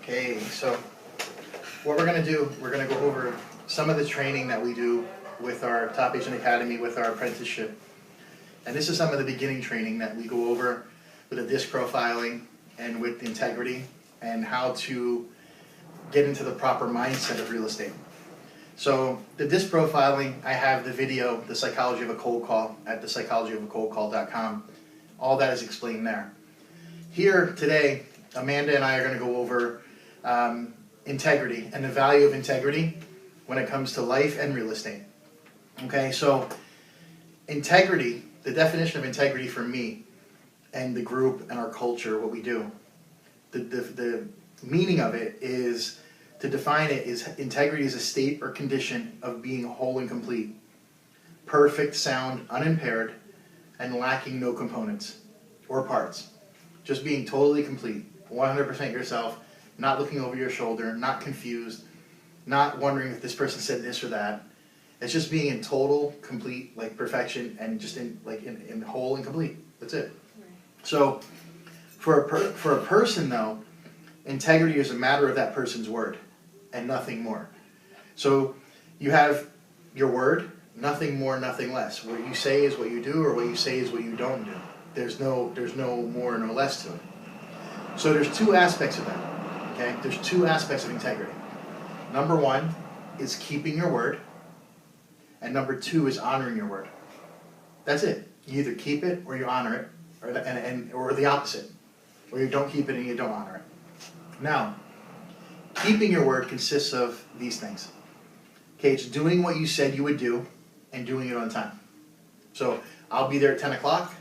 Okay, so what we're going to do, we're going to go over some of the training that we do with our Top Agent Academy, with our apprenticeship. And this is some of the beginning training that we go over with the disc profiling and with integrity and how to get into the proper mindset of real estate. So the disc profiling, I have the video, The Psychology of a Cold Call, at thepsychologyofacoldcall.com. All that is explained there. Here today, Amanda and I are going to go over integrity and the value of integrity when it comes to life and real estate. Okay, so integrity, the definition of integrity for me and the group and our culture, what we do, the meaning of it is, to define it, is integrity is a state or condition of being whole and complete, perfect, sound, unimpaired, and lacking no components or parts. Just being totally complete, 100% yourself, not looking over your shoulder, not confused, not wondering if this person said this or that. It's just being in total, complete, like perfection, and just in whole and complete. That's it. Right. So for a person though, integrity is a matter of that person's word and nothing more. So you have your word, nothing more, nothing less. What you say is what you do, or what you say is what you don't do. There's no more, no less to it. So there's two aspects of that. Okay, there's two aspects of integrity. Number one is keeping your word, and number two is honoring your word. That's it. You either keep it or you honor it, or the opposite, or you don't keep it and you don't honor it. Now, keeping your word consists of these things. Okay, it's doing what you said you would do and doing it on time. So I'll be there at 10 o'clock.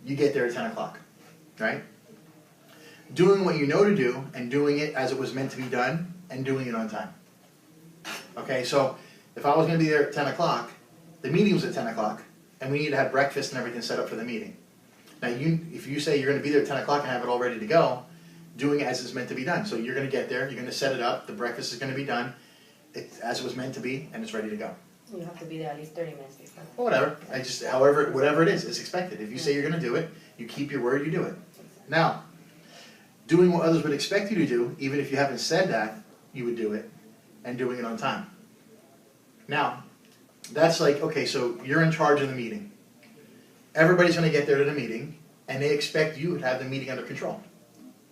You get there at 10 o'clock, right? Doing what you know to do and doing it as it was meant to be done and doing it on time. Okay, so if I was going to be there at 10 o'clock, the meeting was at 10 o'clock, and we need to have breakfast and everything set up for the meeting. Now, if you say you're going to be there at 10 o'clock and have it all ready to go, doing it as it's meant to be done. So you're going to get there, you're going to set it up, the breakfast is going to be done as it was meant to be, and it's ready to go. You have to be there at least 30 minutes before. Well, whatever. Whatever it is, it's expected. If you say you're going to do it, you keep your word, you do it. Now, doing what others would expect you to do, even if you haven't said that, you would do it, and doing it on time. Now, that's like, okay, so you're in charge of the meeting. Everybody's going to get there to the meeting, and they expect you to have the meeting under control.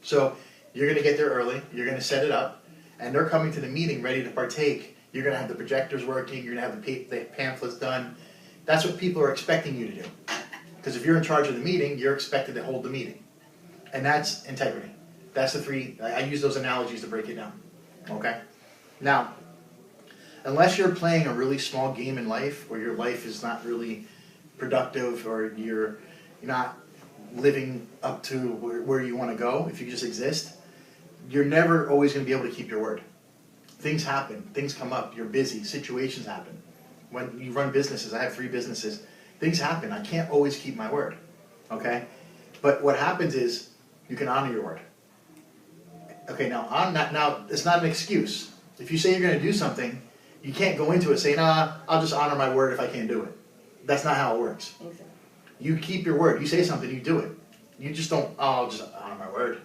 So you're going to get there early, you're going to set it up, and they're coming to the meeting ready to partake. You're going to have the projectors working, you're going to have the pamphlets done. That's what people are expecting you to do. Because if you're in charge of the meeting, you're expected to hold the meeting. And that's integrity. That's the three, I use those analogies to break it down. Okay? Now, unless you're playing a really small game in life, or your life is not really productive, or you're not living up to where you want to go, if you just exist, you're never always going to be able to keep your word. Things happen, things come up, you're busy, situations happen. When you run businesses, I have 3 businesses, things happen, I can't always keep my word, okay? But what happens is, you can honor your word. Okay, now it's not an excuse. If you say you're going to do something, you can't go into it saying, nah, I'll just honor my word if I can't do it. That's not how it works. Exactly. You keep your word, you say something, you do it. You just don't, oh, I'll just honor my word.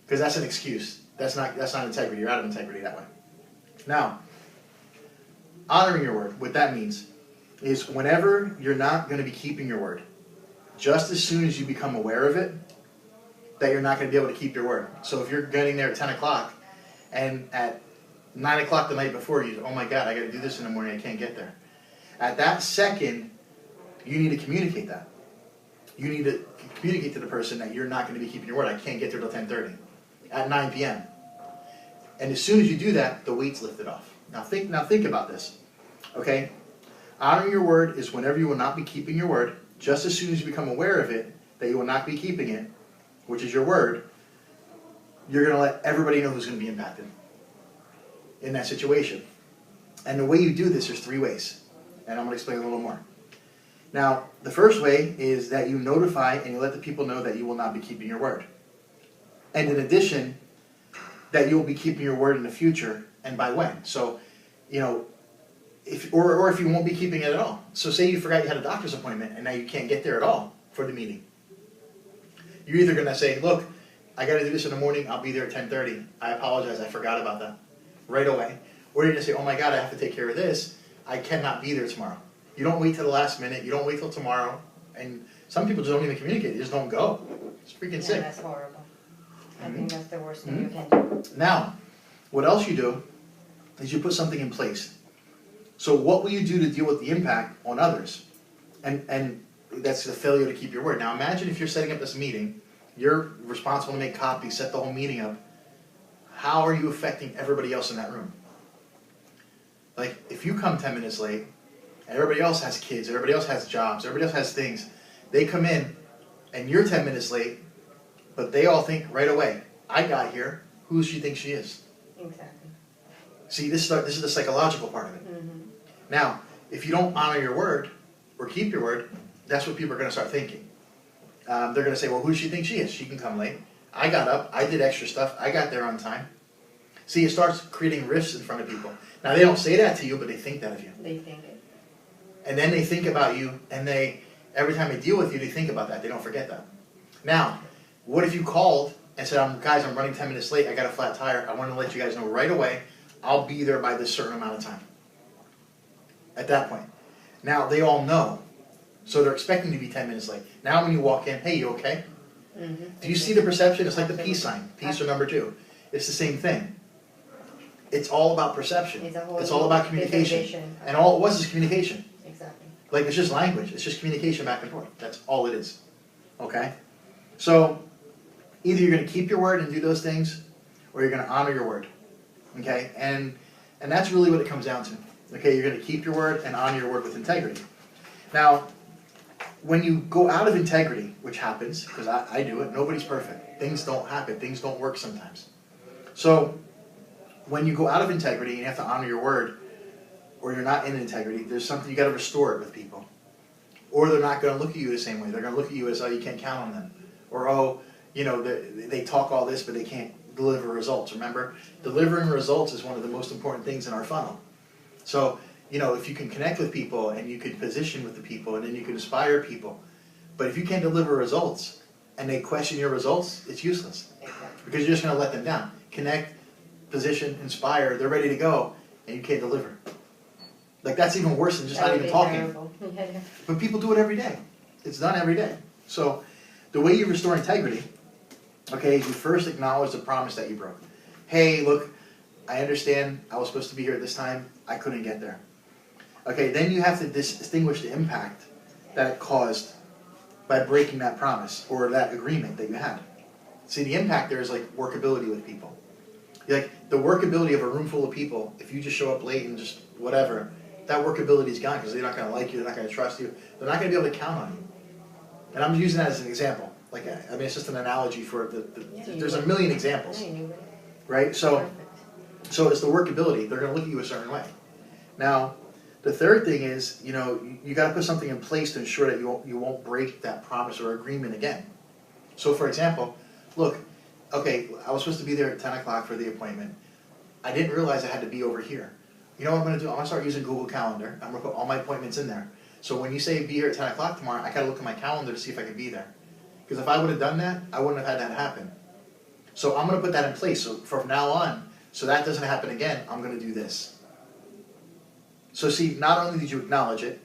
Because that's an excuse. That's not integrity, you're out of integrity that way. Now, honoring your word, what that means is whenever you're not going to be keeping your word, just as soon as you become aware of it, that you're not going to be able to keep your word. So if you're getting there at 10 o'clock, and at 9 o'clock the night before, you, oh my God, I got to do this in the morning, I can't get there. At that second, you need to communicate that. You need to communicate to the person that you're not going to be keeping your word. I can't get there till 10:30, at 9 p.m. And as soon as you do that, the weight's lifted off. Now think about this, okay? Honoring your word is whenever you will not be keeping your word, just as soon as you become aware of it, that you will not be keeping it, which is your word, you're going to let everybody know who's going to be impacted in that situation. And the way you do this, there's 3 ways. And I'm going to explain a little more. Now, the first way is that you notify and you let the people know that you will not be keeping your word. And in addition, that you'll be keeping your word in the future, and by when. So, if you won't be keeping it at all. So say you forgot you had a doctor's appointment and now you can't get there at all for the meeting. You're either going to say, look, I gotta do this in the morning, I'll be there at 10:30. I apologize, I forgot about that. Right away. Or you're gonna say, oh my God, I have to take care of this. I cannot be there tomorrow. You don't wait till the last minute, you don't wait till tomorrow. And some people just don't even communicate, they just don't go. It's freaking Yeah, sick. that's horrible. I Mhm. think that's the worst thing you can do. Now, what else you do is you put something in place. So what will you do to deal with the impact on others? And that's the failure to keep your word. Now imagine if you're setting up this meeting, you're responsible to make copies, set the whole meeting up. How are you affecting everybody else in that room? Like, if you come 10 minutes late, and everybody else has kids, everybody else has jobs, everybody else has things, they come in, and you're 10 minutes late, but they all think right away, I got here, who does she think she is? Exactly. See, this is the psychological part of it. Mm-hmm. Now, if you don't honor your word, or keep your word, that's what people are going to start thinking. They're going to say, well, who does she think she is? She can come late. I got up, I did extra stuff, I got there on time. See, it starts creating rifts in front of people. Now, they don't say that to you, but they think that of you. They think it. And then they think about you, and every time they deal with you, they think about that. They don't forget that. Now, what if you called and said, guys, I'm running 10 minutes late, I got a flat tire, I want to let you guys know right away, I'll be there by this certain amount of time. At that point. Now, they all know. So they're expecting to be 10 minutes late. Now when you walk in, hey, you okay? Mm-hmm. Do you see the perception? It's like the peace sign. Peace or number 2. It's the same thing. It's all about perception. It's all about communication. And all it was is communication. Exactly. Like, it's just language. It's just communication back and forth. That's all it is. Okay? So, either you're going to keep your word and do those things, or you're going to honor your word. Okay? And that's really what it comes down to. Okay? You're going to keep your word and honor your word with integrity. Now, when you go out of integrity, which happens, because I do it, nobody's perfect. Things don't happen. Things don't work sometimes. So, when you go out of integrity and you have to honor your word, or you're not in integrity, there's something, you got to restore it with people. Or they're not going to look at you the same way. They're going to look at you as, oh, you can't count on them. Or, oh, you know, they talk all this, but they can't deliver results. Remember, delivering results is one of the most important things in our funnel. So, you know, if you can connect with people and you can position with the people and then you can inspire people. But if you can't deliver results and they question your results, it's useless. Exactly. Because you're just going to let them down. Connect, position, inspire, they're ready to go, and you can't deliver. Like, that's even worse than just That not would even be talking. terrible. Yeah. But people do it every day. It's done every day. So, the way you restore integrity, okay, is you first acknowledge the promise that you broke. Hey, look, I understand I was supposed to be here at this time, I couldn't get there. Okay, then you have to distinguish the impact that it caused by breaking that promise or that agreement that you had. See, the impact there is like workability with people. Like, the workability of a room full of people, if you just show up late and just whatever, that workability is gone because they're not going to like you, they're not going to trust you, they're not going to be able to count on you. And I'm using that as an example. Like, I mean, it's just an analogy for there's a million examples, right? So it's the workability. They're going to look at you a certain way. Now, the third thing is, you know, you got to put something in place to ensure that you won't break that promise or agreement again. So, for example, look, okay, I was supposed to be there at 10 o'clock for the appointment. I didn't realize I had to be over here. You know what I'm going to do? I'm going to start using Google Calendar. I'm going to put all my appointments in there. So when you say be here at 10 o'clock tomorrow, I got to look at my calendar to see if I can be there. Because if I would have done that, I wouldn't have had that happen. So I'm going to put that in place. So from now on, so that doesn't happen again, I'm going to do this. So see, not only did you acknowledge it,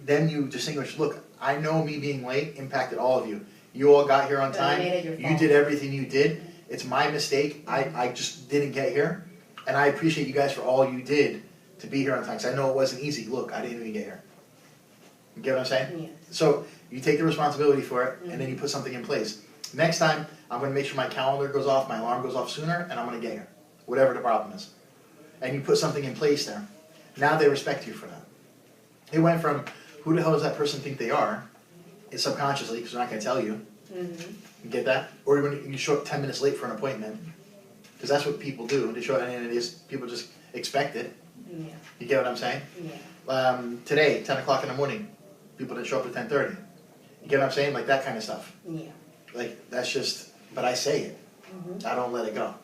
then you distinguish, look, I know me being late impacted all of you. You all got here on time. You did everything you did. It's my mistake. I just didn't get here. And I appreciate you guys for all you did to be here on time. Because I know it wasn't easy. Look, I didn't even get here. You get what I'm saying? Yes. So you take the responsibility for it, and then you put something in place. Next time, I'm going to make sure my calendar goes off, my alarm goes off sooner, and I'm going to get here. Whatever the problem is. And you put something in place there. Now they respect you for that. It went from, who the hell does that person think they are? It's subconsciously, because they're not going to tell you. Mm-hmm. You get that? Or when you show up 10 minutes late for an appointment. Because that's what people do. They show up, and it is, people just expect it. Yeah. You get what I'm saying? Yeah. Today, 10 o'clock in the morning, people didn't show up at 10:30. You get what I'm saying? Like that kind of stuff. Yeah. Like, that's just, but I say it. Mm-hmm. I don't let it go.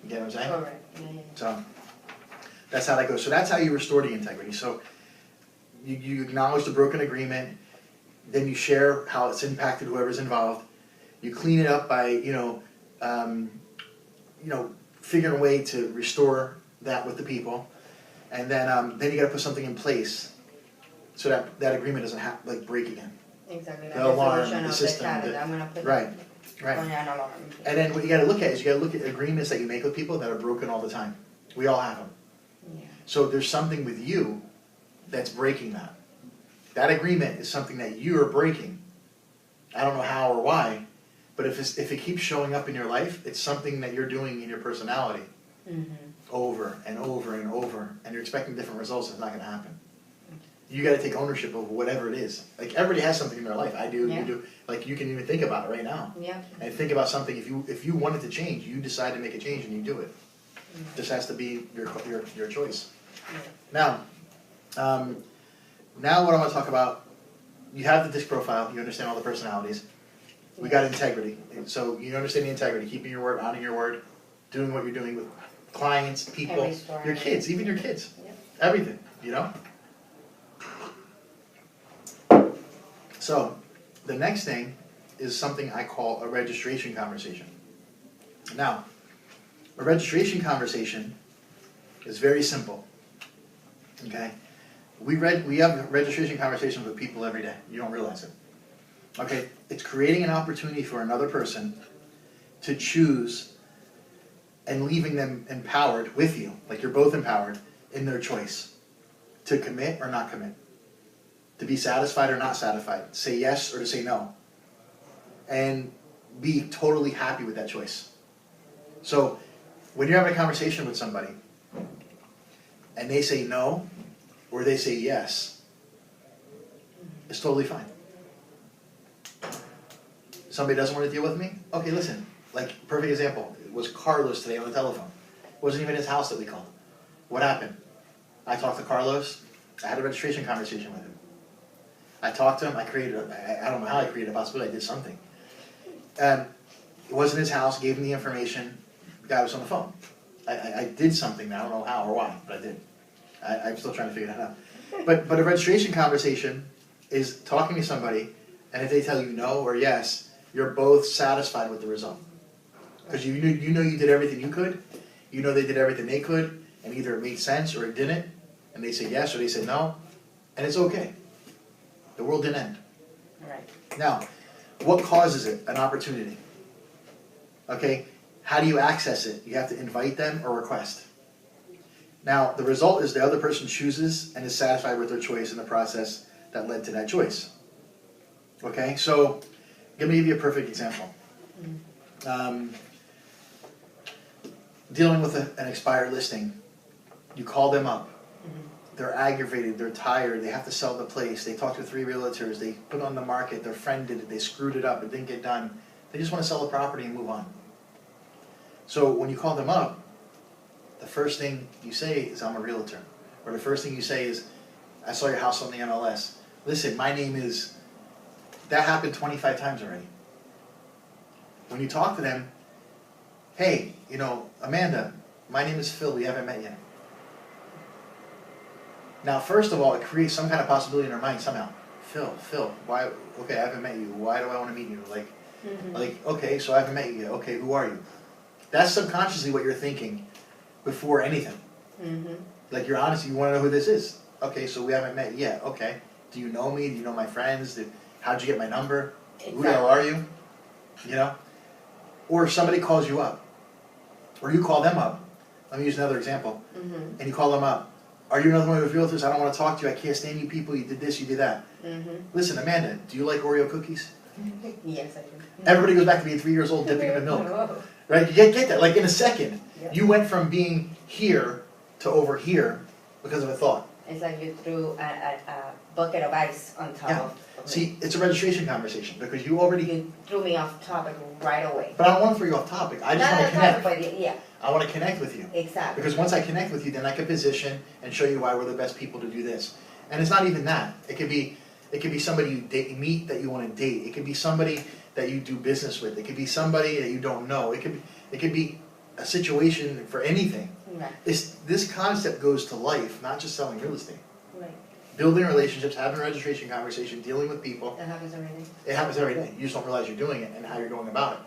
You get what I'm saying? Correct. Yeah. So, that's how that goes. So that's how you restore the integrity. So, you acknowledge the broken agreement, then you share how it's impacted whoever's involved. You clean it up by, figuring a way to restore that with the people, and then you got to put something in place so that agreement doesn't break again. Exactly. The alarm, solution the of system, challenge. I'm gonna put right. on an alarm. And then what you got to look at is you got to look at agreements that you make with people that are broken all the time. We all have them. Yeah. So there's something with you that's breaking that. That agreement is something that you are breaking. I don't know how or why, but if it keeps showing up in your life, it's something that you're doing in your personality over and over and over, and you're expecting different results. It's not going to happen. You got to take ownership of whatever it is. Like everybody has something in their life. I do. Yeah. You do. Like you can even think about it right now. Yeah. And think about something. If you wanted to change, you decide to make a change and you do it. This has to be your choice. Yeah. Now what I want to talk about. You have the disc profile. You understand all the personalities. We got integrity. So you understand the integrity, keeping your word, honoring your word, doing what you're doing with clients, people, your kids, even your kids, Yep. everything. So the next thing is something I call a registration conversation. Now, a registration conversation is very simple. Okay? We have registration conversations with people every day. You don't realize it. Okay? It's creating an opportunity for another person to choose and leaving them empowered with you, like you're both empowered in their choice, to commit or not commit, to be satisfied or not satisfied, say yes or to say no, and be totally happy with that choice. So when you're having a conversation with somebody and they say no or they say yes, it's totally fine. Somebody doesn't want to deal with me? Okay, listen, like perfect example, it was Carlos today on the telephone. It wasn't even his house that we called. What happened? I talked to Carlos, I had a registration conversation with him. I talked to him, I don't know how I created a possibility, I did something. It wasn't his house, gave him the information, the guy was on the phone. I did something, I don't know how or why, but I did. I'm still trying to figure that out. But a registration conversation is talking to somebody, and if they tell you no or yes, you're both satisfied with the result. Because you know you did everything you could, you know they did everything they could, and either it made sense or it didn't, and they say yes or they say no, and it's okay. The world didn't end. Right. Now, what causes it? An opportunity. Okay? How do you access it? You have to invite them or request. Now, the result is the other person chooses and is satisfied with their choice in the process that led to that choice. Okay? So, let me give you a perfect example. Dealing with an expired listing, you call them up. They're aggravated, they're tired, they have to sell the place, they talked to 3 realtors, they put it on the market, their friend did it, they screwed it up, it didn't get done. They just want to sell the property and move on. So when you call them up, the first thing you say is, I'm a realtor. Or the first thing you say is, I saw your house on the MLS. Listen, my name is, that happened 25 times already. When you talk to them, hey, Amanda, my name is Phil, we haven't met yet. Now, first of all, it creates some kind of possibility in our mind somehow. Phil, why? Okay, I haven't met you. Why do I want to meet you? Okay, so I haven't met you yet. Okay, who are you? That's subconsciously what you're thinking before anything. Like you're honest, you want to know who this is. Okay, so we haven't met yet. Okay, do you know me? Do you know my friends? How'd you get my number? Exactly. Who the hell are you? Or somebody calls you up, or you call them up. Let me use another example. And you call them up. Are you another one of the realtors? I don't want to talk to you. I can't stand you people. You did this, you did that. Listen, Amanda, do you like Oreo cookies? Yes, I do. Everybody goes back to being 3 years old dipping them in milk. Oh. Right? You get that. Like in a second, Yep. you went from being here to over here because of a thought. It's like you threw a bucket of ice on top Yeah. of it. See, it's a registration conversation because you already... You threw me off topic right away. But I don't want to throw you off topic. I just want to connect. I want to connect with you. Exactly. Because once I connect with you, then I can position and show you why we're the best people to do this. And it's not even that. It could be somebody you meet that you want to date. It could be somebody that you do business with. It could be somebody that you don't know. It could be a situation for anything. Right. This concept goes to life, not just selling real estate. Right. Building relationships, having a registration conversation, dealing with people. That happens every day. It happens every day. You just don't realize you're doing it and how you're going about it.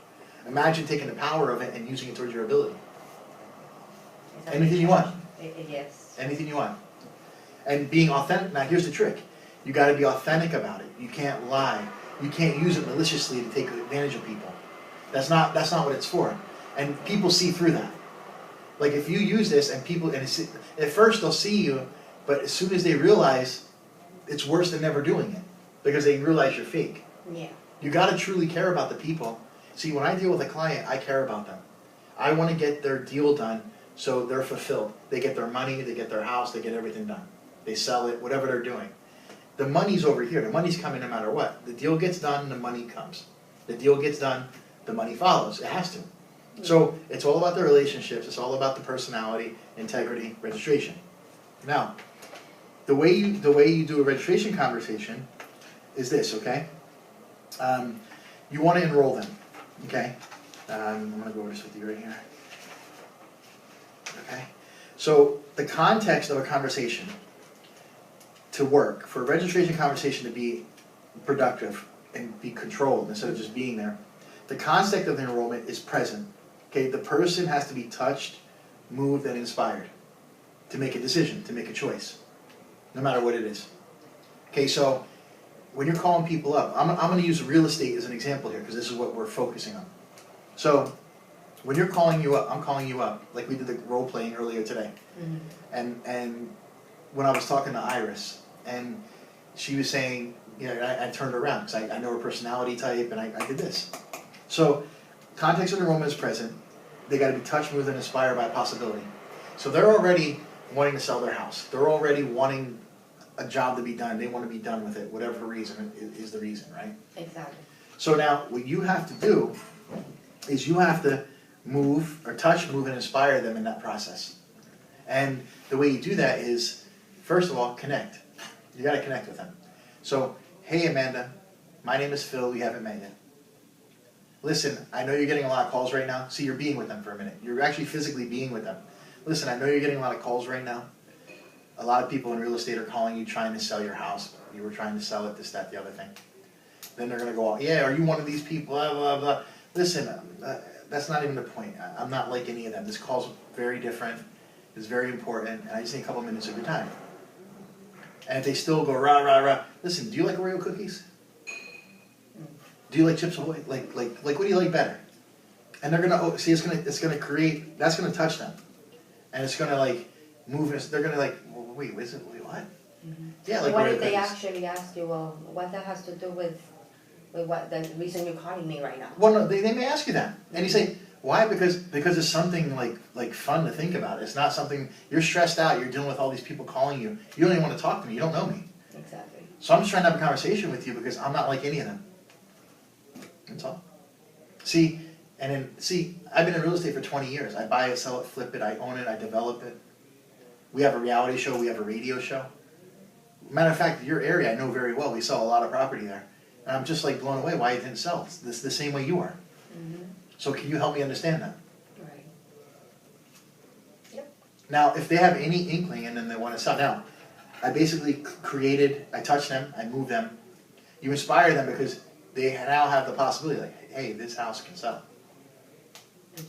Imagine taking the power of it and using it towards your ability. Anything you want. Yes. Anything you want. And being authentic. Now here's the trick. You gotta be authentic about it. You can't lie. You can't use it maliciously to take advantage of people. That's not what it's for. And people see through that. Like if you use this and people, and at first they'll see you, but as soon as they realize, it's worse than never doing it. Because they realize you're fake. Yeah. You gotta truly care about the people. See, when I deal with a client, I care about them. I wanna get their deal done so they're fulfilled. They get their money, they get their house, they get everything done. They sell it, whatever they're doing. The money's over here. The money's coming no matter what. The deal gets done, the money comes. The deal gets done, the money follows. It has to. So it's all about the relationships. It's all about the personality, integrity, registration. Now, the way you do a registration conversation is this, okay? You want to enroll them, okay? I'm going to go over this with you right here. Okay? So the context of a conversation to work, for a registration conversation to be productive and be controlled instead of just being there, the concept of the enrollment is present. Okay, the person has to be touched, moved, and inspired to make a decision, to make a choice, no matter what it is. Okay, so when you're calling people up, I'm going to use real estate as an example here because this is what we're focusing on. So when you're calling you up, I'm calling you up, like we did the role playing earlier today. Mm-hmm. And when I was talking to Iris, and she was saying, you know, I turned her around because I know her personality type, and I did this. So context of the enrollment is present. They got to be touched, moved, and inspired by a possibility. So they're already wanting to sell their house. They're already wanting a job to be done. They want to be done with it, whatever reason is the reason, right? Exactly. So now what you have to do is you have to move, or touch, move, and inspire them in that process. And the way you do that is, first of all, connect. You got to connect with them. So, hey Amanda, my name is Phil, we haven't met yet. Listen, I know you're getting a lot of calls right now. See, you're being with them for a minute. You're actually physically being with them. Listen, I know you're getting a lot of calls right now. A lot of people in real estate are calling you trying to sell your house. You were trying to sell it, this, that, the other thing. Then they're going to go, yeah, are you one of these people, blah, blah, blah. Listen, that's not even the point. I'm not like any of them. This call's very different. It's very important, and I just need a couple minutes of your time. And if they still go rah, rah, rah, listen, do you like Oreo cookies? Do you like Chips Ahoy? Like what do you like better? And they're gonna see. It's gonna create. That's gonna touch them, and it's gonna like move. They're gonna like, well, wait, is it? Wait, what? Mm-hmm. Yeah, like what Oreo if they cookies. actually ask you, well, what that has to do with what the reason you're calling me right now? Well, no, they may ask you that, and you say, why? Because it's something like fun to think about. It's not something you're stressed out. You're dealing with all these people calling you. You don't even want to talk to me. You don't know me. Exactly. So I'm just trying to have a conversation with you because I'm not like any of them. That's all. See, I've been in real estate for 20 years. I buy it, sell it, flip it, I own it, I develop it. We have a reality show, we have a radio show. Matter of fact, your area I know very well. We sell a lot of property there. And I'm just like blown away why it didn't sell. It's the same way you are. Mm-hmm. So can you help me understand that? Right. Yep. Now, if they have any inkling and then they want to sell, now, I basically I touch them, I move them. You inspire them because they now have the possibility, like, hey, this house can sell.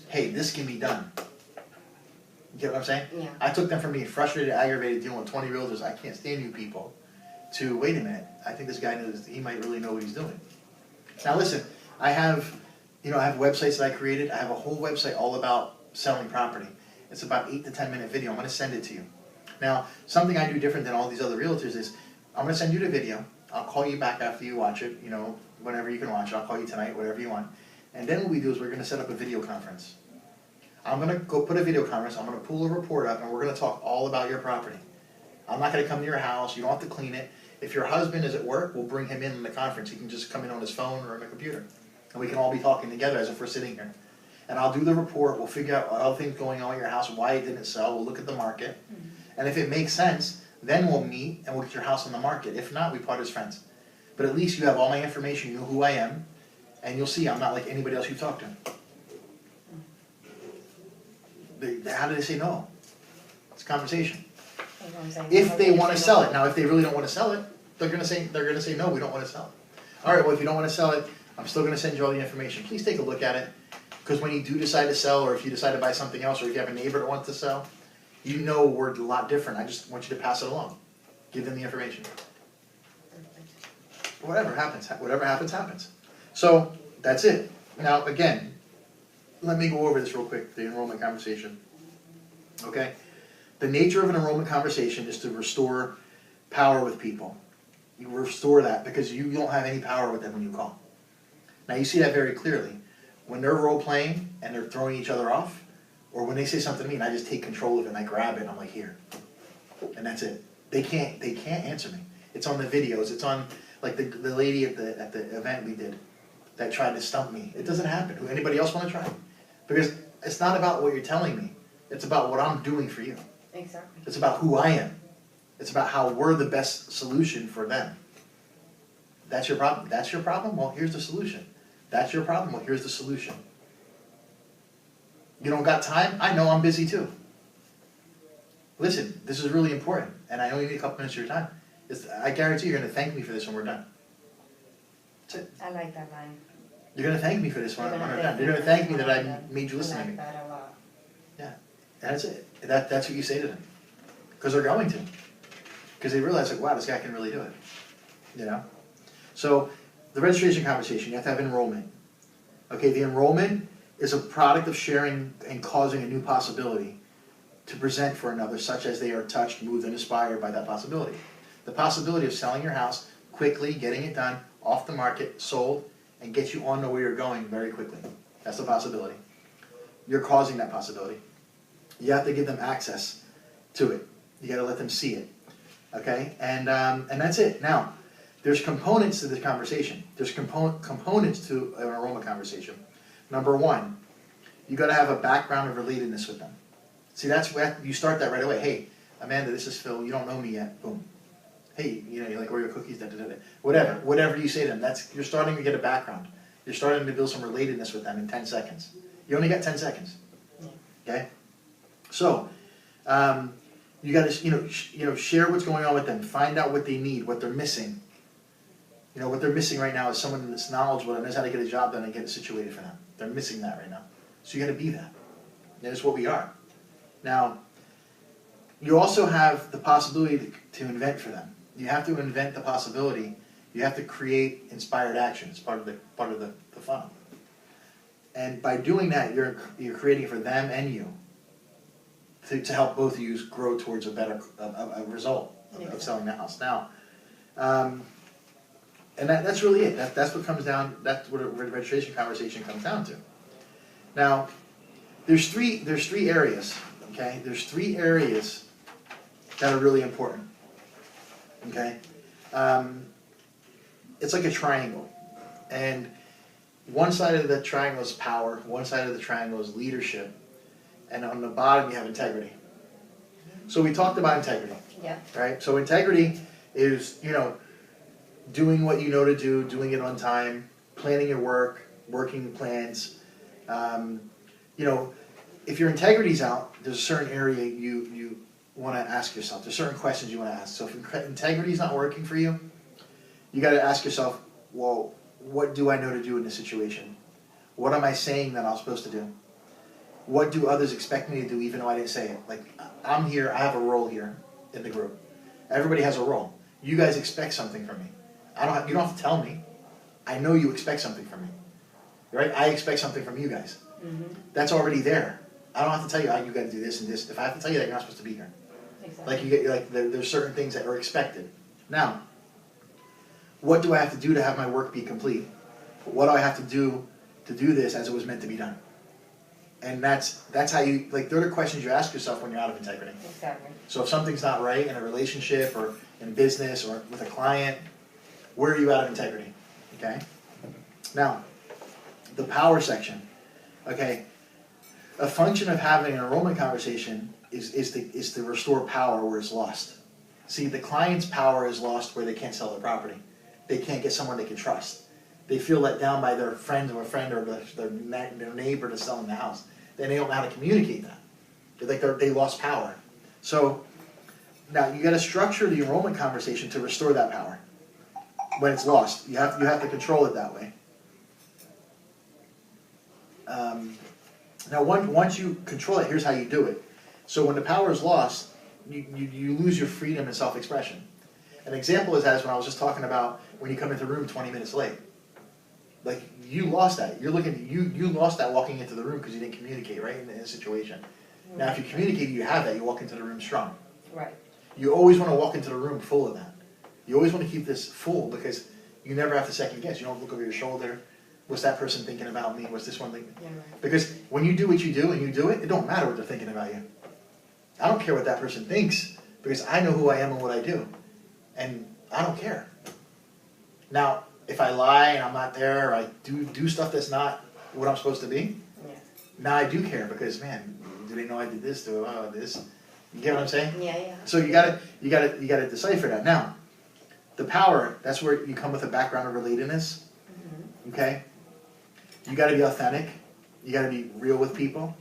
Hey, this can be done. You get what I'm saying? Yeah. I took them from being frustrated, aggravated, dealing with 20 realtors, I can't stand you people, to, wait a minute, I think this guy knows, he might really know what he's doing. Now listen, I have websites that I created. I have a whole website all about selling property. It's about 8 to 10 minute video. I'm going to send it to you. Now, something I do different than all these other realtors is, I'm going to send you the video. I'll call you back after you watch it, whenever you can watch it. I'll call you tonight, whatever you want. And then what we do is we're going to set up a video conference. I'm going to go put a video conference. I'm going to pull a report up, and we're going to talk all about your property. I'm not going to come to your house. You don't have to clean it. If your husband is at work, we'll bring him in the conference. He can just come in on his phone or on the computer. And we can all be talking together as if we're sitting here. And I'll do the report. We'll figure out all things going on at your house, why it didn't sell. We'll look at the market. Mm-hmm. And if it makes sense, then we'll meet and we'll get your house on the market. If not, we part as friends. But at least you have all my information. You know who I am. And you'll see I'm not like anybody else you talk to. How do they say no? It's a conversation. If they want to sell it. Now, if they really don't want to sell it, they're going to say no, we don't want to sell it. All right, well, if you don't want to sell it, I'm still going to send you all the information. Please take a look at it. Because when you do decide to sell, or if you decide to buy something else, or if you have a neighbor that wants to sell, you know we're a lot different. I just want you to pass it along. Give them the information. Whatever happens, happens. So, that's it. Now, again, let me go over this real quick, the enrollment conversation. Okay? The nature of an enrollment conversation is to restore power with people. You restore that because you don't have any power with them when you call. Now, you see that very clearly. When they're role-playing and they're throwing each other off, or when they say something to me and I just take control of it and I grab it and I'm like, here. And that's it. They can't answer me. It's on the videos. It's on, like the lady at the event we did that tried to stump me. It doesn't happen. Do anybody else want to try? Because it's not about what you're telling me. It's about what I'm doing for you. Exactly. It's about who I am. It's about how we're the best solution for them. That's your problem. That's your problem? Well, here's the solution. That's your problem? Well, here's the solution. You don't got time? I know, I'm busy too. Listen, this is really important, and I only need a couple minutes of your time. I guarantee you're going to thank me for this when we're done. That's it. I like that line. You're going to thank me for this when we're done. You're going to thank me that I made you listen to me. I like that a lot. Yeah, that's it. That's what you say to them. Because they're going to. Because they realize, like, wow, this guy can really do it. You know? So, the registration conversation, you have to have enrollment. Okay, the enrollment is a product of sharing and causing a new possibility to present for another, such as they are touched, moved, and inspired by that possibility. The possibility of selling your house quickly, getting it done, off the market, sold, and get you on the way you're going very quickly. That's the possibility. You're causing that possibility. You have to give them access to it. You got to let them see it. Okay, and that's it. Now, there's components to this conversation. There's components to an enrollment conversation. Number one, you got to have a background of relatedness with them. See, that's where you start that right away. Hey, Amanda, this is Phil. You don't know me yet. Boom. Hey, you like Oreo cookies. Da, da, da, da. Whatever you say to them. You're starting to get a background. You're starting to build some relatedness with them in 10 seconds. You only got 10 seconds. Okay. So, you got to share what's going on with them. Find out what they need, what they're missing. What they're missing right now is someone that's knowledgeable and knows how to get a job done and get it situated for them. They're missing that right now. So you got to be that. And that's what we are. Now, you also have the possibility to invent for them. You have to invent the possibility. You have to create inspired action. It's part of the fun. And by doing that, you're creating for them and you to help both of you grow towards a better result of selling the house. Now, and that's really it. That's what comes down. That's what a registration conversation comes down to. Now, there's three areas. Okay, there's three areas that are really important. Okay, it's like a triangle, and one side of the triangle is power. One side of the triangle is leadership, and on the bottom you have integrity. So we talked about integrity. Yeah. Right. So integrity is doing what you know to do, doing it on time, planning your work, working plans. If your integrity's out, there's a certain area you want to ask yourself. There's certain questions you want to ask. So if integrity's not working for you, you got to ask yourself, well, what do I know to do in this situation? What am I saying that I'm supposed to do? What do others expect me to do even though I didn't say it? Like, I'm here, I have a role here in the group. Everybody has a role. You guys expect something from me. You don't have to tell me. I know you expect something from me. Right? I expect something from you guys. Mm-hmm. That's already there. I don't have to tell you, you got to do this and this. If I have to tell you that, you're not supposed to be here. Exactly. There's certain things that are expected. Now, what do I have to do to have my work be complete? What do I have to do this as it was meant to be done? And that's how you, they're the questions you ask yourself when you're out of integrity. Exactly. So if something's not right in a relationship or in business or with a client, where are you out of integrity? Okay? Now, the power section. Okay? A function of having an enrollment conversation is to restore power where it's lost. See, the client's power is lost where they can't sell their property. They can't get someone they can trust. They feel let down by their friend or their neighbor to selling the house. Then they don't know how to communicate that. They lost power. So now you got to structure the enrollment conversation to restore that power when it's lost. You have to control it that way. Now, once you control it, here's how you do it. So when the power is lost, you lose your freedom and self-expression. An example is when I was just talking about when you come into the room 20 minutes late. Like, you lost that. You lost that walking into the room because you didn't communicate, right, in a situation. Now, if you communicate, you have that. You walk into the room strong. Right. You always want to walk into the room full of that. You always want to keep this full because you never have to second guess. You don't look over your shoulder. What's that person thinking about me? What's this one thinking? Yeah, right. Because when you do what you do and you do it, it don't matter what they're thinking about you. I don't care what that person thinks because I know who I am and what I do. And I don't care. Now, if I lie and I'm not there, or I do stuff that's not what I'm supposed to be, Yeah. now I do care because, man, do they know I did this? Do I did this? You get what I'm saying? Yeah, yeah. So you gotta decipher that. Now, the power, that's where you come with a background of relatedness. Okay? You gotta be authentic. You gotta be real with people.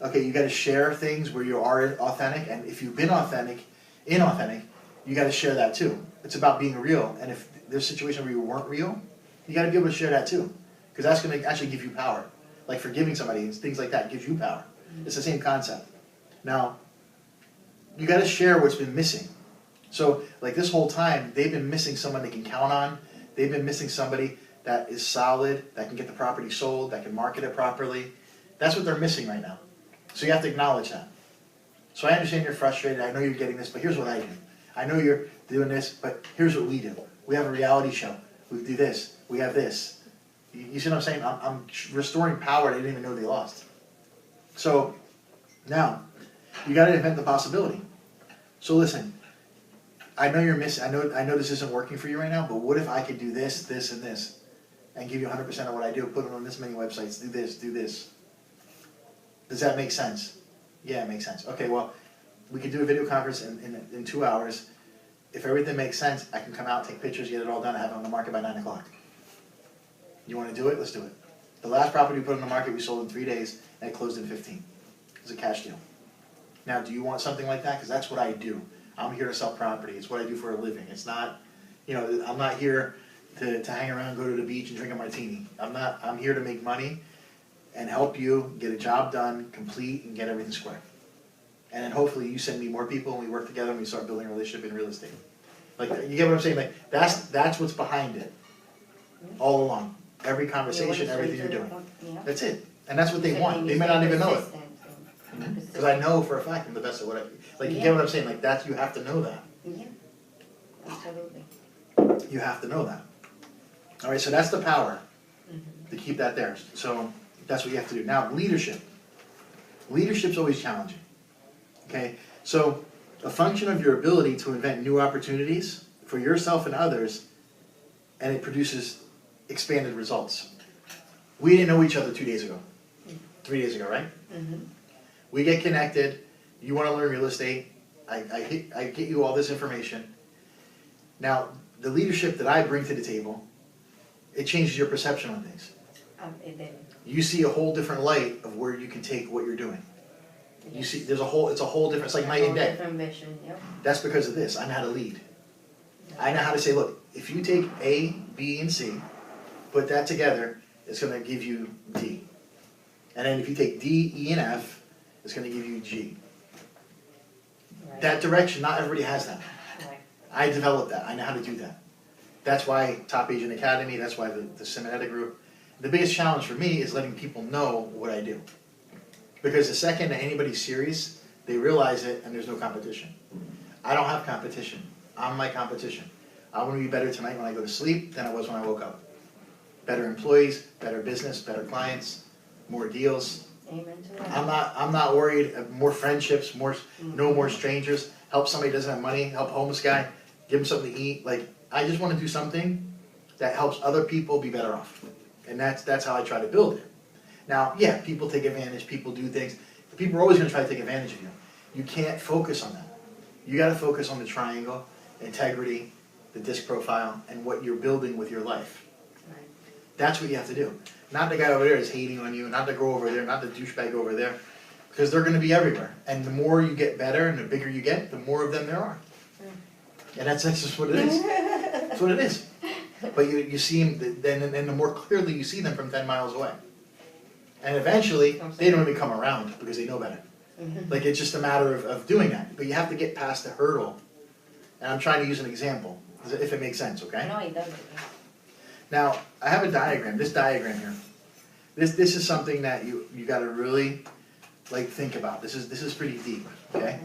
Okay, you gotta share things where you are authentic, and if you've been inauthentic, you gotta share that too. It's about being real, and if there's a situation where you weren't real, you gotta be able to share that too. Because that's gonna actually give you power. Like forgiving somebody and things like that gives you power. It's the same concept. Now, you gotta share what's been missing. So, like this whole time, they've been missing someone they can count on. They've been missing somebody that is solid, that can get the property sold, that can market it properly. That's what they're missing right now. So you have to acknowledge that. So I understand you're frustrated, I know you're getting this, but here's what I do. I know you're doing this, but here's what we do. We have a reality show. We do this. We have this. You see what I'm saying? I'm restoring power they didn't even know they lost. So now, you got to invent the possibility. So listen, I know you're missing. I know this isn't working for you right now. But what if I could do this, this, and this, and give you 100% of what I do? Put it on this many websites. Do this. Do this. Does that make sense? Yeah, it makes sense. Okay, well, we could do a video conference in 2 hours. If everything makes sense, I can come out, take pictures, get it all done, and have it on the market by 9 o'clock. You want to do it? Let's do it. The last property we put on the market, we sold in 3 days, and it closed in 15. It was a cash deal. Now, do you want something like that? Because that's what I do. I'm here to sell property. It's what I do for a living. It's not, I'm not here to hang around, go to the beach, and drink a martini. I'm here to make money and help you get a job done, complete, and get everything square. And then hopefully you send me more people, and we work together, and we start building a relationship in real estate. Like, you get what I'm saying? Like, that's what's behind it all along. Every conversation, everything you're doing. That's it. And that's what they want. They may not even know it. Because I know for a fact I'm the best at what I do. Like, you get what I'm saying? Like, you have to know that. Yeah, absolutely. You have to know that. All right, so that's the power to keep that there. So that's what you have to do. Now, leadership. Leadership's always challenging. Okay, so a function of your ability to invent new opportunities for yourself and others, and it produces expanded results. We didn't know each other 2 days ago, 3 days ago, right? We get connected. You want to learn real estate. I get you all this information. Now, the leadership that I bring to the table, it changes your perception on things. It did. You see a whole different light of where you can take what you're doing. You see, it's a whole different, it's like night and day. Different vision, yep. That's because of this. I know how to lead. I know how to say, look, if you take A, B, and C, put that together, it's going to give you D. And then if you take D, E, and F, it's going to give you G. Right. That direction, not everybody has that. Right. I developed that. I know how to do that. That's why Top Agent Academy, that's why the Simonetta group. The biggest challenge for me is letting people know what I do. Because the second that anybody's serious, they realize it and there's no competition. I don't have competition. I'm my competition. I want to be better tonight when I go to sleep than I was when I woke up. Better employees, better business, better clients, more deals. Amen to that. I'm not worried. More friendships, no more strangers. Help somebody who doesn't have money. Help a homeless guy. Give him something to eat. Like, I just want to do something that helps other people be better off. And that's how I try to build it. Now, yeah, people take advantage. People do things. People are always going to try to take advantage of you. You can't focus on that. You got to focus on the triangle, integrity, the disc profile, and what you're building with your life. Right. That's what you have to do. Not the guy over there is hating on you, not the girl over there, not the douchebag over there, because they're going to be everywhere. And the more you get better and the bigger you get, the more of them there are. And that's just what it is. That's what it is. But you see them, then the more clearly you see them from 10 miles away. And eventually, they don't even come around because they know better. Mhm. Like, it's just a matter of doing that. But you have to get past the hurdle. And I'm trying to use an example, if it makes sense, okay? No, it doesn't. Now, I have a diagram, this diagram here. This is something that you gotta really, like, think about. This is pretty deep, okay?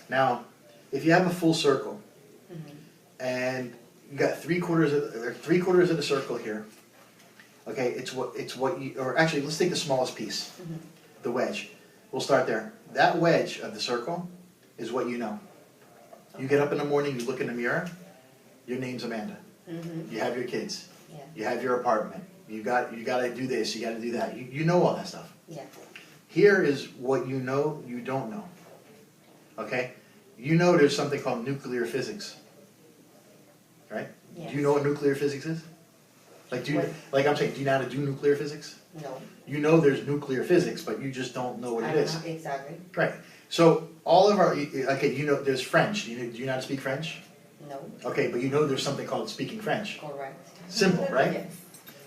Now, if you have a full circle, and you got 3/4 of the circle here, okay, it's what you, or actually, let's take the smallest piece, the wedge. We'll start there. That wedge of the circle is what you know. You get up in the morning, you look in the mirror, your name's Amanda. You have your kids. Yeah. You have your apartment. You gotta do this, you gotta do that. You know all that stuff. Yeah. Here is what you know you don't know. Okay? You know there's something called nuclear physics. Right? Yes. Do you know what nuclear physics is? Like, like I'm saying, do you know how to do nuclear physics? No. You know there's nuclear physics, but you just don't know what it is. Exactly. Right. So all of our, okay, you know there's French. Do you know how to speak French? No. Okay, but you know there's something called speaking French. Correct. Simple, right? Yes.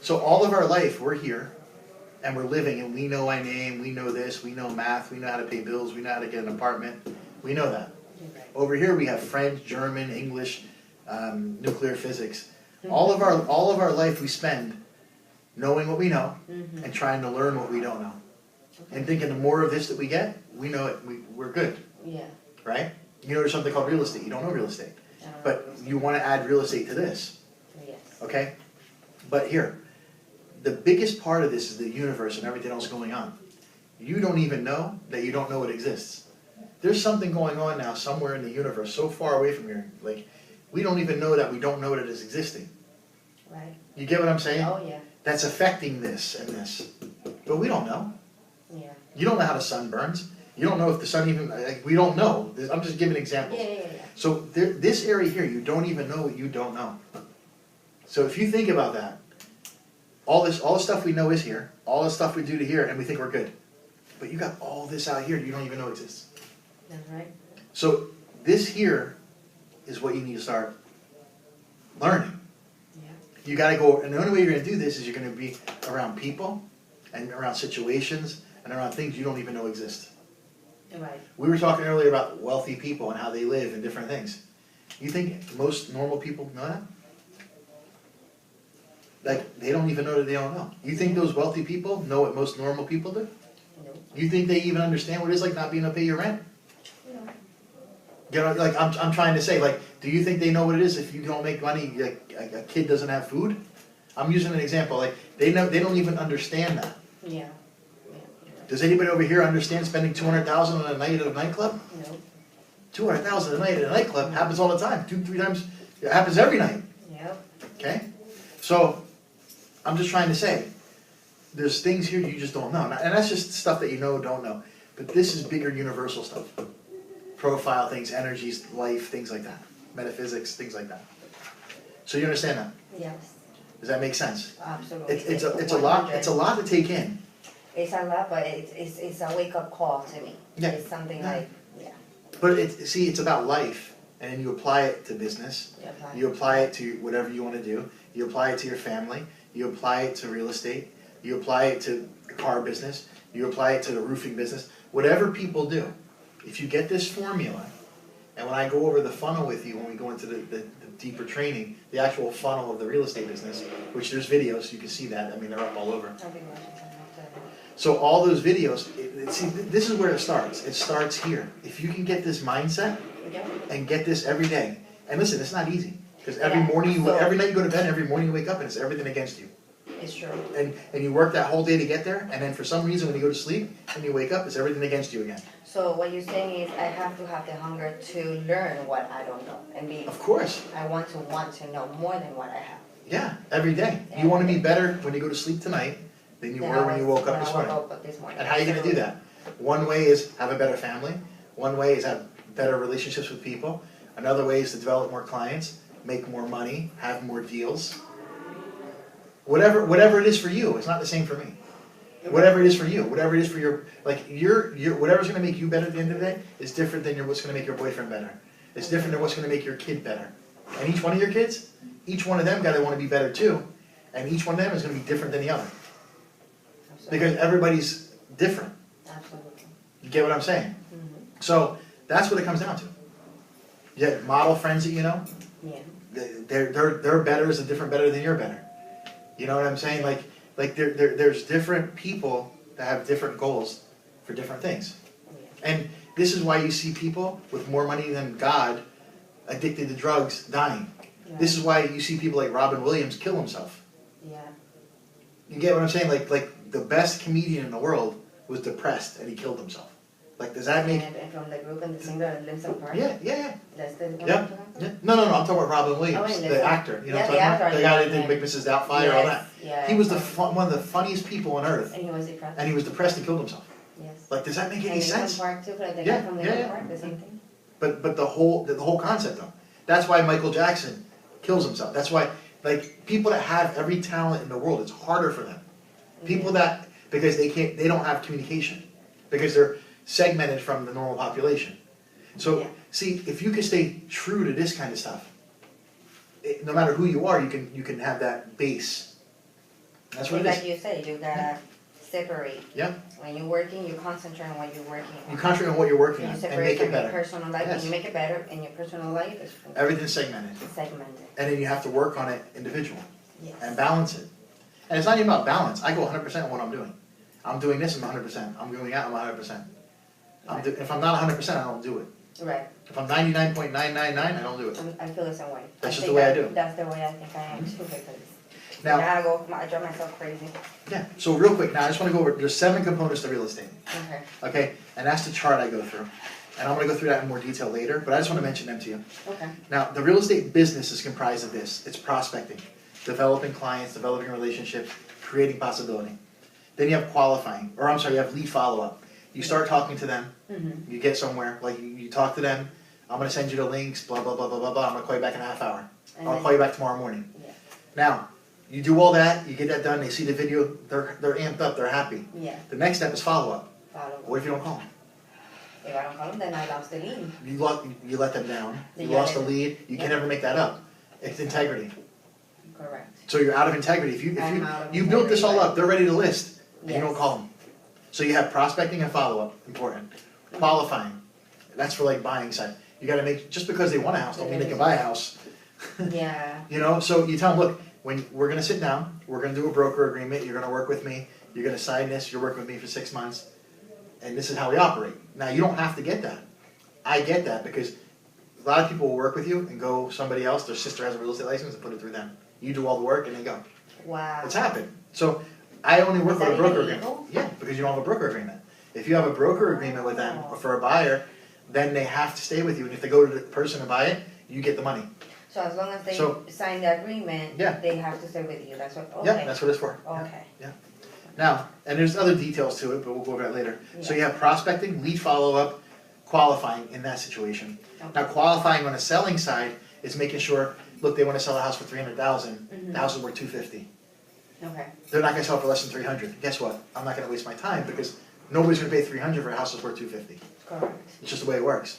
So all of our life, we're here, and we're living, and we know our name, we know this, we know math, we know how to pay bills, we know how to get an apartment. We know that. Right. Over here we have French, German, English, nuclear physics. All of our life we spend knowing what we know and trying to learn what we don't know. And thinking the more of this that we get, we know it, we're good. Yeah. Right? You know there's something called real estate. You don't know real estate. But you want to add real estate to this. Yes. Okay? But here, the biggest part of this is the universe and everything else going on. You don't even know that you don't know it exists. There's something going on now somewhere in the universe so far away from here. Like, we don't even know that we don't know that it is existing. Right. You get what I'm saying? Oh, yeah. That's affecting this and this. But we don't know. Yeah. You don't know how the sun burns. You don't know if the sun even, like, we don't know. I'm just giving examples. Yeah. So this area here, you don't even know what you don't know. So if you think about that, all the stuff we know is here, all the stuff we do to here, and we think we're good. But you got all this out here you don't even know exists. That's right. So this here is what you need to start learning. Yeah. You got to go, and the only way you're going to do this is you're going to be around people and around situations and around things you don't even know exist. Right. We were talking earlier about wealthy people and how they live and different things. You think most normal people know that? Like, they don't even know that they don't know. You think those wealthy people know what most normal people do? No. You think they even understand what it's like not being able to pay your rent? No. You know, like, I'm trying to say, like, do you think they know what it is if you don't make money, like, a kid doesn't have food? I'm using an example, like, they don't even understand that. Yeah. Does anybody over here understand spending $200,000 on a night at a nightclub? No. $200,000 a night at a nightclub happens all the time, 2-3 times, it happens every night, Yep. okay? So, I'm just trying to say, there's things here you just don't know, and that's just stuff that you know, don't know. But this is bigger universal stuff. Profile things, energies, life, things like that. Metaphysics, things like that. So you understand that? Yes. Does that make sense? Absolutely. It's a lot to take in. It's a lot, but it's a wake up call to me. Yeah. It's something Yeah. like, yeah. But it's about life, and then you apply it to business. You apply it to whatever you want to do. You apply it to your family. You apply it to real estate. You apply it to the car business. You apply it to the roofing business. Whatever people do, if you get this formula, and when I go over the funnel with you, when we go into the deeper training, the actual funnel of the real estate business, which there's videos, you can see that. I mean, they're up all over. I'll be watching something like that. So all those videos, see, this is where it starts. It starts here. If you can get this mindset Yeah. and get this every day, and listen, it's not easy. Because every Yeah, morning, so- every night you go to bed, every morning you wake up, and it's everything against you. It's true. And you work that whole day to get there, and then for some reason when you go to sleep and you wake up, it's everything against you again. So what you're saying is I have to have the hunger to learn what I don't know and be. Of course. I want to know more than what I have. Yeah, every day. You want to be better when you go to sleep tonight than you were when you woke up this morning. And how are you going to do that? One way is have a better family. One way is have better relationships with people. Another way is to develop more clients, make more money, have more deals. Whatever it is for you, it's not the same for me. Whatever it is for you, whatever it is for your whatever's going to make you better at the end of the day is different than what's going to make your boyfriend better. It's different than what's going to make your kid better. And each one of your kids, each one of them got to want to be better too, and each one of them is going to be different than the other. Absolutely. because everybody's different. Absolutely. You get what I'm saying? Mm-hmm. So that's what it comes down to. You have model friends that you know, Yeah. their better is a different better than your better. You know what I'm saying? Like there's different people that have different goals for different things. Yeah. And this is why you see people with more money than God addicted to drugs dying. Yeah. This is why you see people like Robin Williams kill himself. Yeah. You get what I'm saying? Like the best comedian in the world was depressed and he killed himself. Like, does that make... And from the group and the singer that lives apart? Yeah. That's the one Yeah. you're talking about? Yeah. No, I'm talking about Robin Williams, Oh, the actor. You know yeah, what I'm talking about? the The guy that actor, did Big Mrs. Doubtfire, all that. Yeah. He was one of the funniest people on earth, And he was depressed. and he was depressed and killed himself. Yes. Like, does that make any And sense? Lincoln Park too, for the Yeah, guy from yeah, Lincoln yeah. Park, the same thing. But the whole concept though. That's why Michael Jackson kills himself. That's why, like, people that have every talent in the world, it's harder for them. People that, because they don't have communication. Because they're segmented from the normal population. So, Yeah. see, if you can stay true to this kind of stuff, no matter who you are, you can have that base. That's what it Like is. you said, you gotta separate. Yeah. When you're working, you concentrate on what you're working on. You concentrate on what you're working And on you and separate make from it your better. personal life, Yes. and you make it better, and your personal life is Everything's segmented. segmented. And then you have to work on it individual Yes. and balance it. And it's not even about balance. I go 100% on what I'm doing. I'm doing this, I'm 100%. I'm going out, I'm 100%. If I'm not 100%, I don't do it. Right. If I'm 99.999, I don't do it. I feel the same way. That's just think the way I that- do. That's the way I think I am too, because Now, I drive myself crazy. yeah, so real quick, now I just want to go over, there's 7 components to real estate, Okay. okay? And that's the chart I go through. And I'm going to go through that in more detail later, but I just want to mention them to you. Okay. Now, the real estate business is comprised of this. It's prospecting, developing clients, developing relationships, creating possibility. Then you have qualifying, or I'm sorry, you have lead follow-up. You start talking to them, Mm-hmm. you get somewhere, like you talk to them, I'm going to send you the links, blah, blah, blah, blah, blah, blah, I'm going to call you back in a half hour. I'll call you back tomorrow morning. Yeah. Now, you do all that, you get that done, they see the video, they're amped up, they're happy. Yeah. The next step is follow-up. Follow. What if you don't call them? If I don't call them, then I lost the lead. You let them down, you Yeah, lost the they- lead, you can yeah. never make that up. It's integrity. Correct. So you're out of integrity. If I'm out of you built this all integrity, up, they're ready to list, and you don't Yes. call them. So you have prospecting and follow-up, important. Qualifying, that's for like buying side. You gotta make, just because they want a house, don't mean they can buy a house. Yeah. You know, so you tell them, look, when we're gonna sit down, we're gonna do a broker agreement, you're gonna work with me, you're gonna sign this, you're working with me for 6 months, and this is how we operate. Now, you don't have to get that. I get that, because a lot of people will work with you and go somebody else, their sister has a real estate license, and put it through them. You do all the work and they go. Wow. It's happened. So, I only work Is with a that broker even agreement. legal? Yeah, because you don't have a broker agreement. If you have a broker agreement with them Oh. for a buyer, then they have to stay with you, and if they go to the person to buy it, you get the money. So as long as they So- sign the agreement, Yeah. they have to stay with you. That's what. Okay. Yeah, that's what it's for. Okay. Now, and there's other details to it, but we'll go over that later. So Yeah. you have prospecting, lead follow-up, qualifying in that situation. Now, Okay. qualifying on the selling side is making sure, look, they want to sell a house for 300,000, Mhm. the house is worth 250. Okay. They're not gonna sell it for less than 300. Guess what? I'm not gonna waste my time because nobody's gonna pay 300 for a house that's worth 250. Correct. It's just the way it works.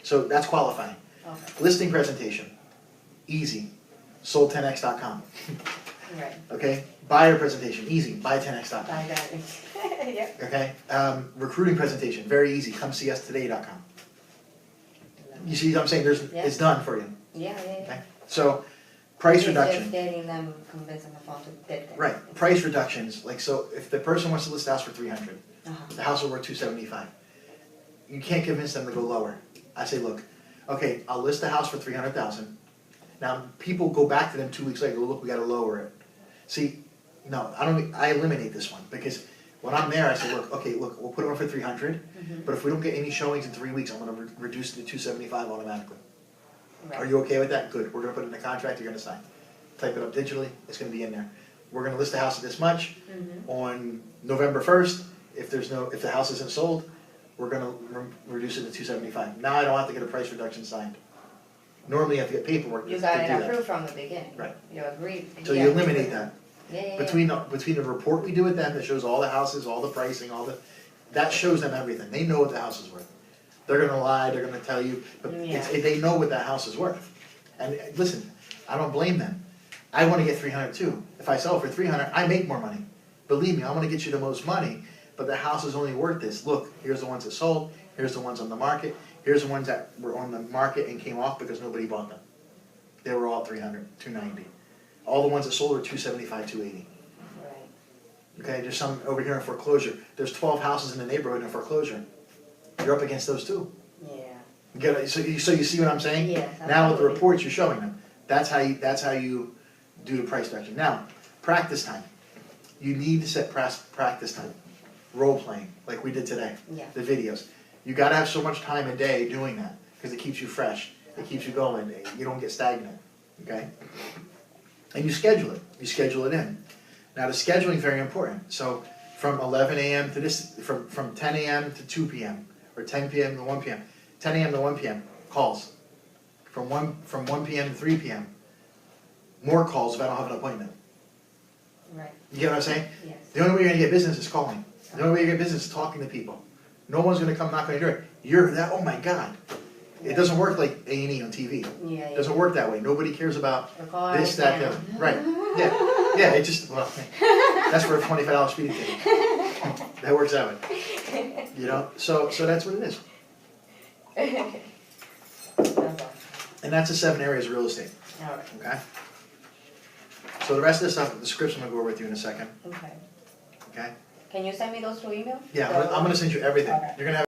So that's qualifying. Okay. Listing presentation, easy, sold10x.com. Right. Okay, buyer presentation, easy, buy10x.com. I got it. Yeah. Okay, recruiting presentation, very easy, come see us today.com. You see what I'm saying? Yeah. It's done for you. Yeah. Okay, so price It's reduction. just getting them convinced on the phone to get them. Right, price reductions, like, so if the person wants to list the house for 300, Uh-huh. the house will worth 275. You can't convince them to go lower. I say, look, okay, I'll list the house for 300,000. Now, people go back to them 2 weeks later, go, look, we gotta lower it. See, no, I eliminate this one, because when I'm there, I say, look, okay, look, we'll put it on for 300, Mhm. but if we don't get any showings in 3 weeks, I'm gonna reduce it to 275 automatically. Are Right. you okay with that? Good, we're gonna put it in the contract, you're gonna sign. Type it up digitally, it's gonna be in there. We're gonna list the house at this much, Mhm. on November 1st, if the house isn't sold, we're gonna reduce it to 275. Now I don't have to get a price reduction signed. Normally you have to get paperwork to You do got it that. approved from the beginning. Right. You agreed. So Yeah. you eliminate that. Yeah. Between the report we do with them that shows all the houses, all the pricing, that shows them everything. They know what the house is worth. They're gonna lie, they're gonna tell you, but Yeah. they know what that house is worth. And listen, I don't blame them. I wanna get 300 too. If I sell it for 300, I make more money. believe me, I'm gonna get you the most money, but the house is only worth this. Look, here's the ones that sold, here's the ones on the market, here's the ones that were on the market and came off because nobody bought them. They were all 300, 290. All the ones that sold were 275, 280. Right. Okay, there's some over here in foreclosure. There's 12 houses in the neighborhood in foreclosure. You're up against those too. Yeah. So you see what I'm saying? Yes, Now with the absolutely. reports, you're showing them. That's how you do the price structure. Now, practice time. You need to set practice time. Role playing, like we did today. Yeah. The videos. You gotta have so much time a day doing that, because it keeps you fresh. It keeps you going. You don't get stagnant. Okay? And you schedule it. You schedule it in. Now the scheduling is very important. So from 11 a.m. to this, from 10 a.m. to 2 p.m. or 10 p.m. to 1 p.m. 10 a.m. to 1 p.m. calls. From 1 p.m. to 3 p.m. more calls if I don't have an appointment. Right. You get what I'm saying? Yes. The only way you're gonna get business is calling. The only way you get business is talking to people. No one's gonna come knock on your door. You're that. Oh my God. It doesn't work like A&E on TV. Yeah. It doesn't work that way. Nobody cares about The car this, is that, the down. other. Right. Yeah. It just, well, that's for a $25 speeding ticket. That works that way. You know? So that's what it is. Okay. And that's the 7 areas of real estate. All right. Okay? So the rest of this stuff, the description I'm gonna go over with you in a second. Okay. Okay? Can you send me those through email? Yeah, I'm gonna send you everything. Okay. You're gonna have